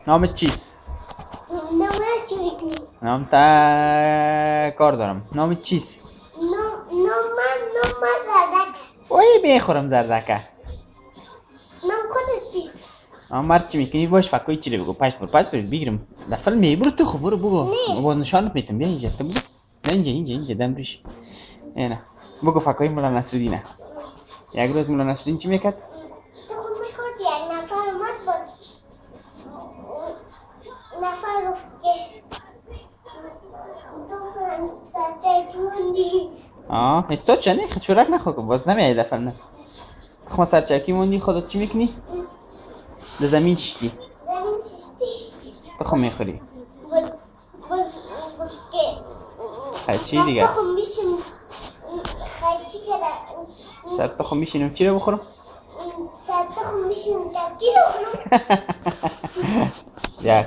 نامت چیست؟ نام تا کار دارم. نامت چیست؟ نام زردک است. اوی میخورم زردکه. نام خودت چیست؟ مرد چی میکنی؟ باش فکوی چی بگو. پشت برو بگیرم. دفعه برو تو خب برو بگو. باز نشانت میتم. بیا اینجا تو بگو. نه اینجا دم ریش. نه بگو فکوی مولا نصرالدینه. یک روز مولا نصرالدین چی میکرد؟ تو خود میخورد یک نفر اومد باز نفر گفت که تو سرچکی موندی. استاد چنه چورک نخوا کن باز نمیای دفعه نه. خما سرچکی موندی خودت چی میکنی؟ در زمین شیشتی. زمین شیشتی. تو خم میخوری. باز که خیلی دیگه. سر تخم میشیم خیلی کرده. سر تخم میشینم چی رو بخورم؟ سر تخم میشیم چکی رو بخورم. یک